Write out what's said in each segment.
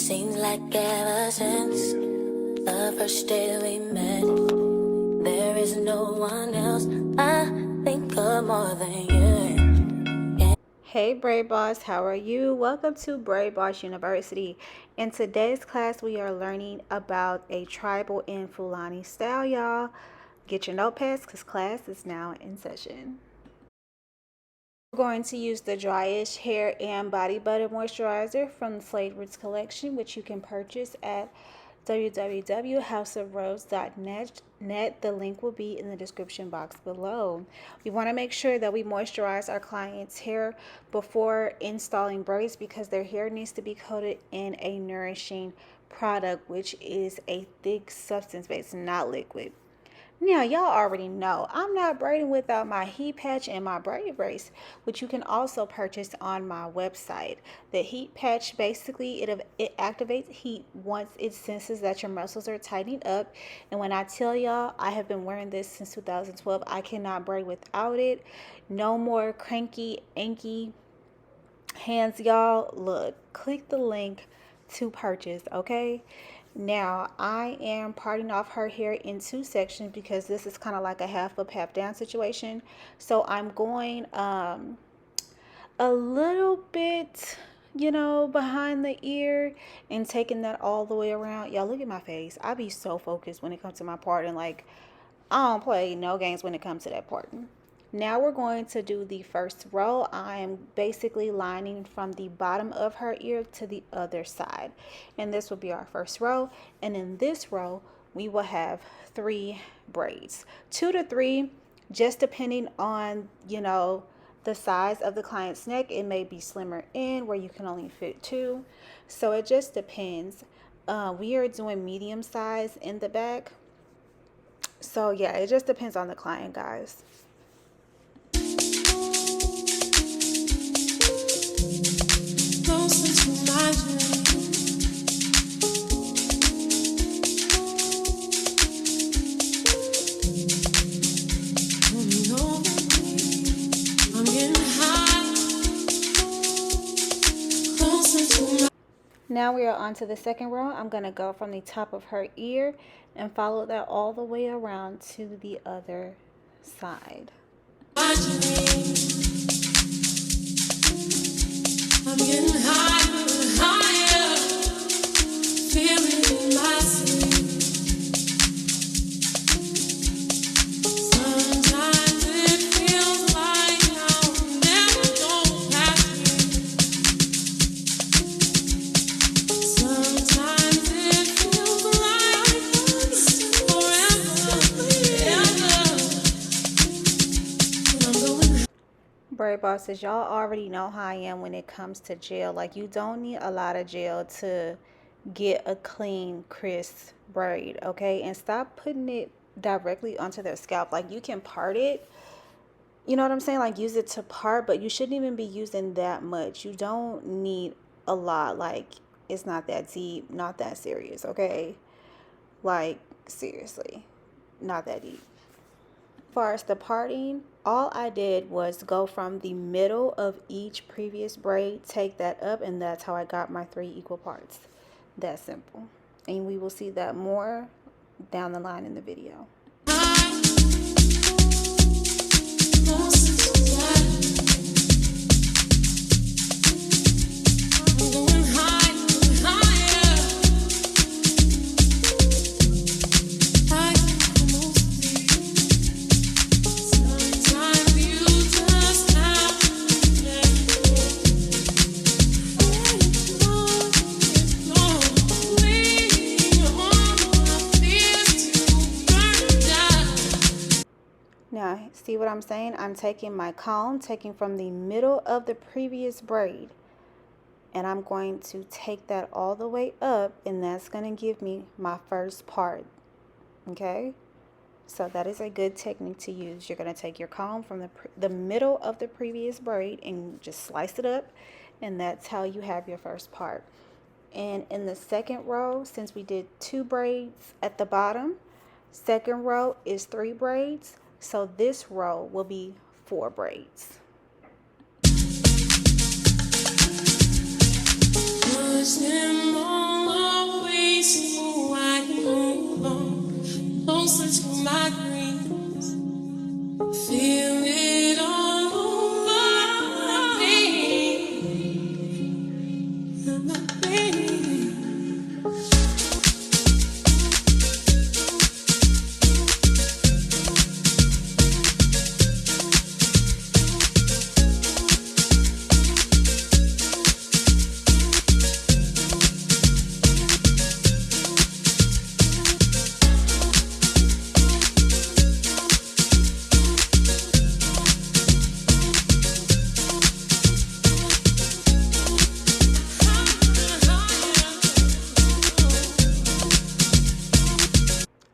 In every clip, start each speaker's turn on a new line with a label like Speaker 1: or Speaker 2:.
Speaker 1: Seems like ever since the first day we met, there is no one else I think of more than you.
Speaker 2: Hey Braid Boss, how are you? Welcome to Braid Boss University. In today's class, we are learning about a tribal and Fulani style, y'all. Get your notepads because class is now in session. We're going to use the Dryish Hair and Body Butter Moisturizer from the Slade Roots collection, which you can purchase at www.houseofrose.net. The link will be in the description box below. We want to make sure that we moisturize our clients' hair before installing braids because their hair needs to be coated in a nourishing product, which is a thick substance base, not liquid. Now, y'all already know I'm not braiding without my heat patch and my braid brace, which you can also purchase on my website. The heat patch, basically, it activates heat once it senses that your muscles are tightening up. And when I tell y'all, I have been wearing this since 2012. I cannot braid without it. No more cranky, anky hands, y'all. Look, click the link to purchase, okay? Now, I am parting off her hair in two sections because this is kind of like a half up, half down situation. So I'm going a little bit, behind the ear and taking that all the way around. Y'all, look at my face. I be so focused when it comes to my parting. Like, I don't play no games when it comes to that parting. Now we're going to do the first row. I am basically lining from the bottom of her ear to the other side. And this will be our first row. And in this row, we will have 3 braids. 2 to 3, just depending on, the size of the client's neck. It may be slimmer in where you can only fit 2. So it just depends. We are doing medium size in the back. So yeah, it just depends on the client, guys. Now we are on to the second row. I'm going to go from the top of her ear and follow that all the way around to the other side. I'm getting higher, higher, feeling in my sleep. Sometimes it feels like I'll never go past you. Sometimes it feels like forever. Braid bosses, y'all already know how I am when it comes to gel. Like, you don't need a lot of gel to get a clean, crisp braid, okay? And stop putting it directly onto their scalp. Like, you can part it, you know what I'm saying? Like, use it to part, but you shouldn't even be using that much. You don't need a lot. Like, it's not that deep, not that serious, okay? Like, seriously, not that deep. As far as the parting, all I did was go from the middle of each previous braid, take that up, and that's how I got my 3 equal parts. That simple. And we will see that more down the line in the video. Now, see what I'm saying? I'm taking my comb, taking from the middle of the previous braid, and I'm going to take that all the way up, and that's going to give me my first part, okay? So that is a good technique to use. You're going to take your comb from the middle of the previous braid and just slice it up, and that's how you have your first part. And in the second row, since we did 2 braids at the bottom, second row is 3 braids. So this row will be 4 braids. Push them on.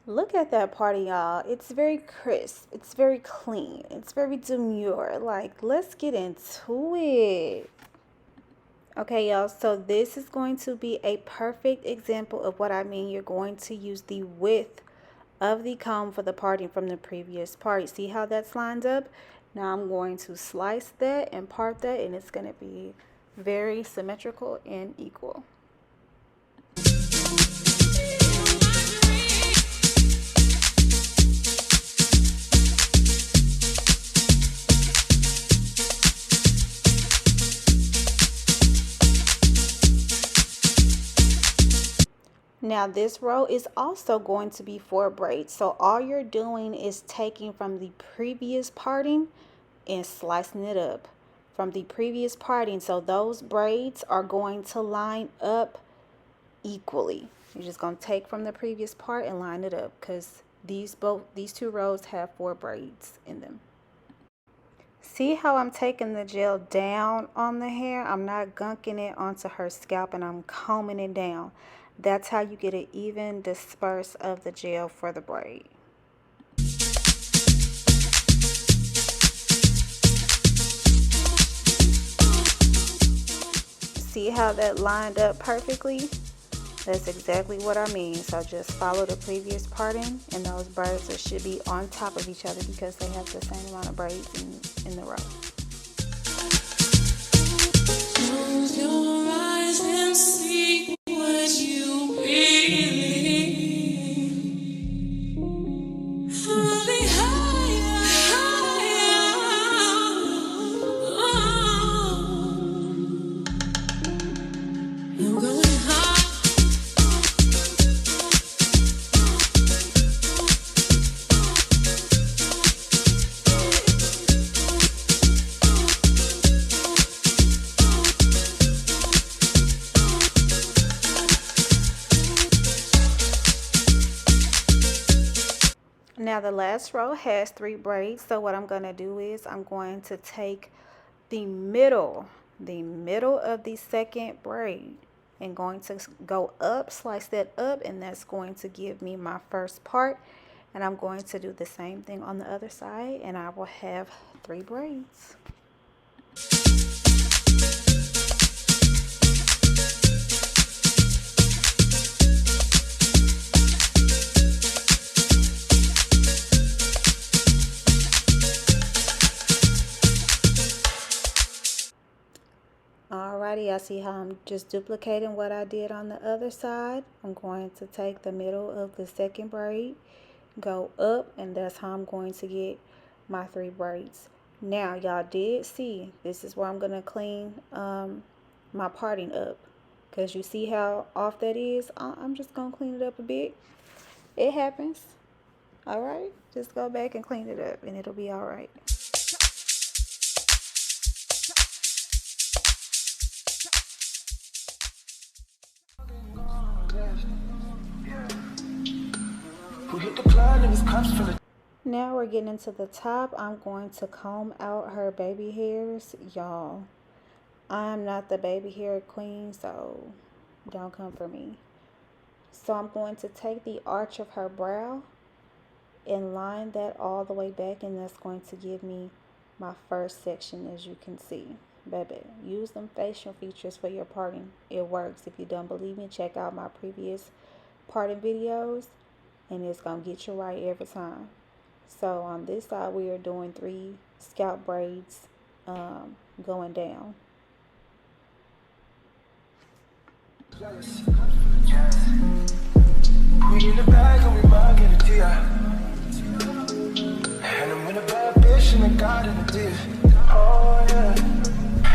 Speaker 2: Look at that party, y'all. It's very crisp. It's very clean. It's very demure. Like, let's get into it. Okay, y'all. So this is going to be a perfect example of what I mean. You're going to use the width of the comb for the parting from the previous part. See how that's lined up? Now I'm going to slice that and part that, and it's going to be very symmetrical and equal. Now this row is also going to be 4 braids. So all you're doing is taking from the previous parting and slicing it up from the previous parting. So those braids are going to line up equally. You're just going to take from the previous part and line it up because these two rows have 4 braids in them. See how I'm taking the gel down on the hair? I'm not gunking it onto her scalp, and I'm combing it down. That's how you get an even disperse of the gel for the braid. See how that lined up perfectly? That's exactly what I mean. So just follow the previous parting, and those braids should be on top of each other because they have the same amount of braids in the row.
Speaker 1: Close your eyes and see what you really
Speaker 2: Now the last row has 3 braids, so what I'm going to do is I'm going to take the middle of the second braid and going to go up, slice that up, and that's going to give me my first part. And I'm going to do the same thing on the other side, and I will have 3 braids. Alrighty, y'all see how I'm just duplicating what I did on the other side. I'm going to take the middle of the second braid, go up, and that's how I'm going to get my 3 braids. Now y'all did see, this is where I'm going to clean my parting up, because you see how off that is. I'm just going to clean it up a bit. It happens. Alright, just go back and clean it up and it'll be alright. Now we're getting into the top. I'm going to comb out her baby hairs. Y'all, I'm not the baby hair queen, so don't come for me. So I'm going to take the arch of her brow and line that all the way back, and that's going to give me my first section. As you can see, baby, use them facial features for your parting. It works. If you don't believe me, check out my previous parting videos, and it's gonna get you right every time. So on this side, we are doing 3 scalp braids going down. We in the bag and we might get a tear. And I'm in a bad bitch and I got in a dish. Oh yeah,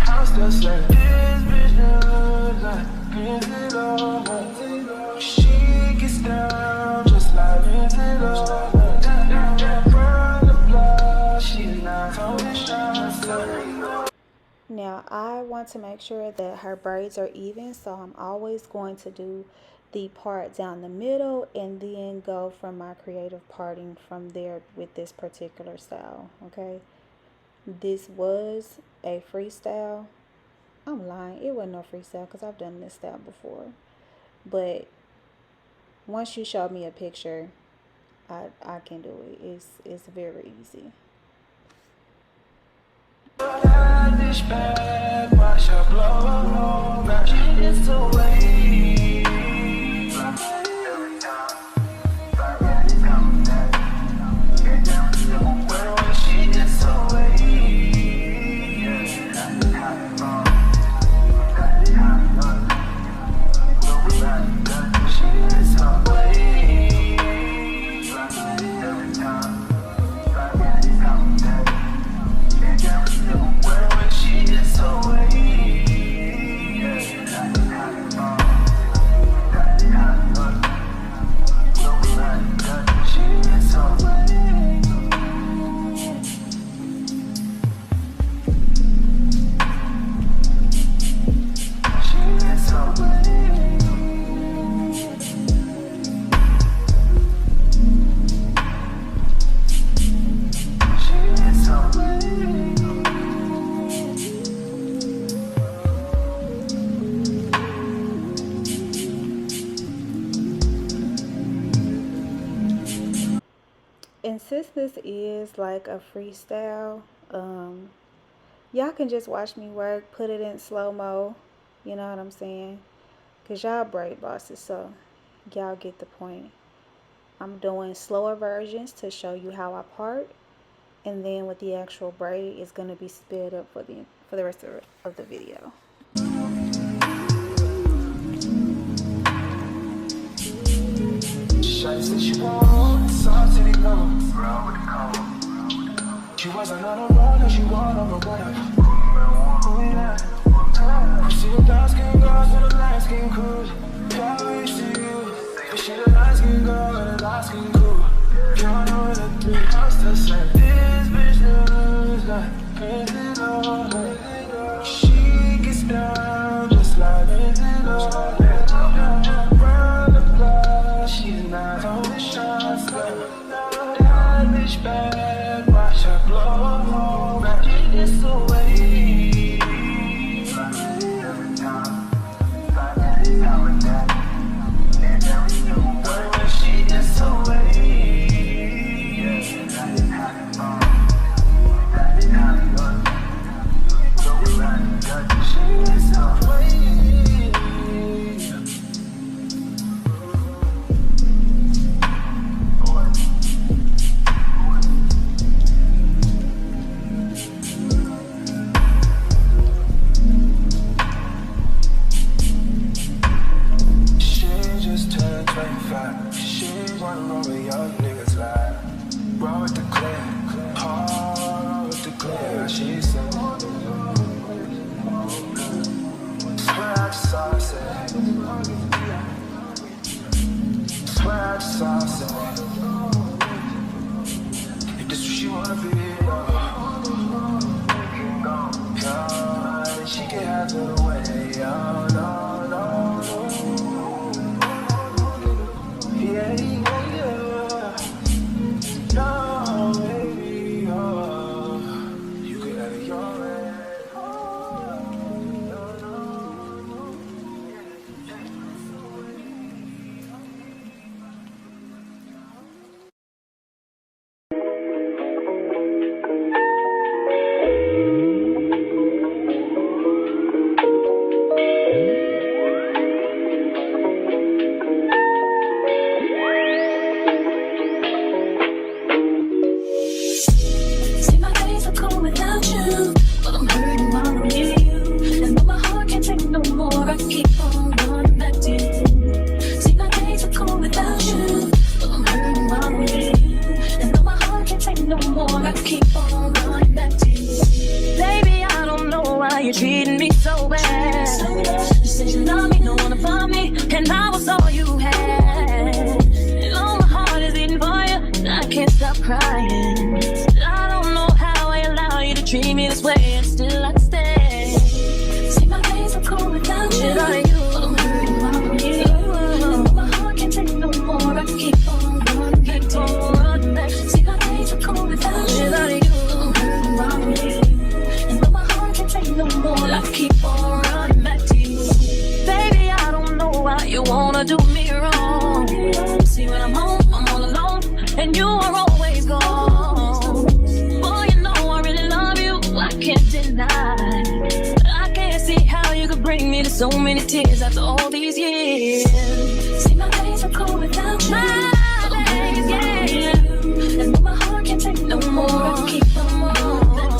Speaker 2: I'm still saying this bitch knows I want to make sure that her braids are even, so I'm always going to do the part down the middle and then go from my creative parting from there with this particular style. Okay, this was a freestyle. I'm lying, it wasn't no freestyle because I've done this style before, but once you show me a picture, I can do it. It's very easy. And since this is like a freestyle, y'all can just watch me work, put it in slow-mo, you know what I'm saying? Because y'all braid bosses, so y'all get the point. I'm doing slower versions to show you how I part, and then with the actual braid, it's going to be sped up for the rest of the video.
Speaker 1: She wasn't on a road, now she want on the water. You see the dark skin girls with the light skin crews. Yeah, I wish to you. But she the light skin girl with the light skin crew. Y'all know the three house to say. This bitch knows like crazy love. She gets down just like crazy love. Round the block, she's not on the shots. That bitch bad, watch her blow. Magic this away. Every time, when she gets away. If this what she wanna be, she can have it away. Oh, no, no, no. Yeah, yeah, yeah. No, baby, oh, you could have it your way. You're treating me so bad. You said you love me, don't wanna find me, and I was all you had. And all my heart is beating for you, I can't stop crying. I don't know how I allow you to treat me this way, and still I stay. you wanna do me wrong. See, when I'm home, I'm all alone, and you are always gone. Boy, you know I really love you, I can't deny. I can't see how you could bring me to so many tears after all these years. See, my days are cold without you. My days, yeah. And my heart can't take no more. I keep on moving.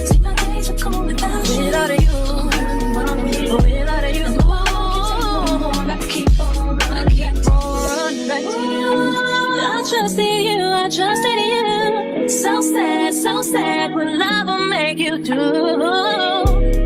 Speaker 1: See, my days are cold without you. Without you. Without you. I keep on running back to you. I trusted you, I trusted you. So sad, what love will make you do.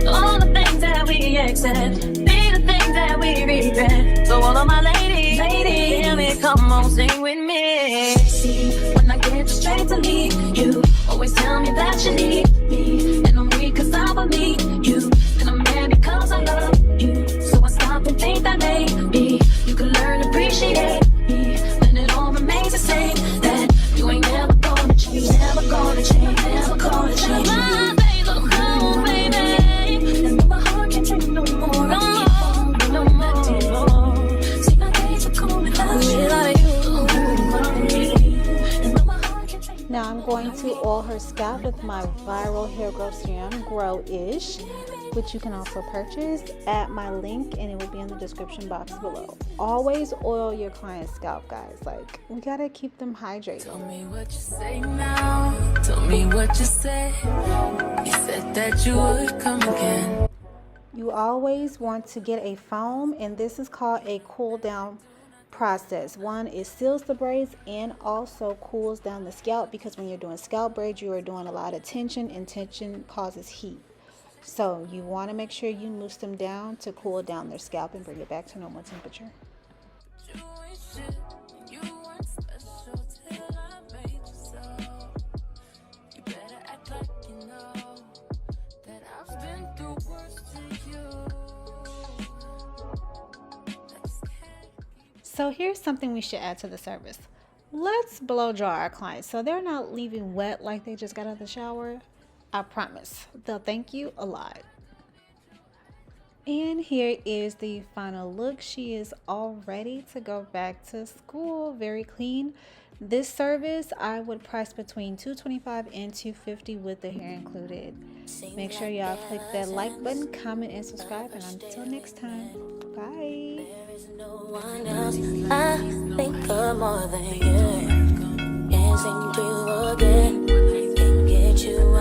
Speaker 1: All the things that we accept, be the things that we regret. So all of my ladies, hear me, come on, sing with me. See, when I get the strength to leave, you always tell me that you need me. And I'm weak cause I believe you, and I'm mad because I love you. So I stop and think that maybe you can learn to appreciate me. When it all remains the same, that you ain't never gonna change, never gonna change, never gonna change. My days are cold, baby, and my heart can't take no more. No more. See, my days are cold without you.
Speaker 2: Now I'm going to oil her scalp with my viral hair growth serum, Grow-ish, which you can also purchase at my link, and it will be in the description box below. Always oil your client's scalp, guys. Like, we gotta keep them hydrated.
Speaker 1: Tell me what you say now. Tell me what you said. You said that you would come again.
Speaker 2: You always want to get a foam, and this is called a cool down process. One, it seals the braids and also cools down the scalp, because when you're doing scalp braids, you are doing a lot of tension, and tension causes heat. So you want to make sure you mousse them down to cool down their scalp and bring it back to normal temperature. So here's something we should add to the service. Let's blow dry our clients so they're not leaving wet like they just got out of the shower. I promise they'll thank you a lot. And here is the final look. She is all ready to go back to school, very clean. This service I would price between $225 and $250 with the hair included. Make sure y'all click that like button, comment, and subscribe, and until next time, bye.
Speaker 1: No one else, I think of more than you. Can't seem to forget, can't get you out.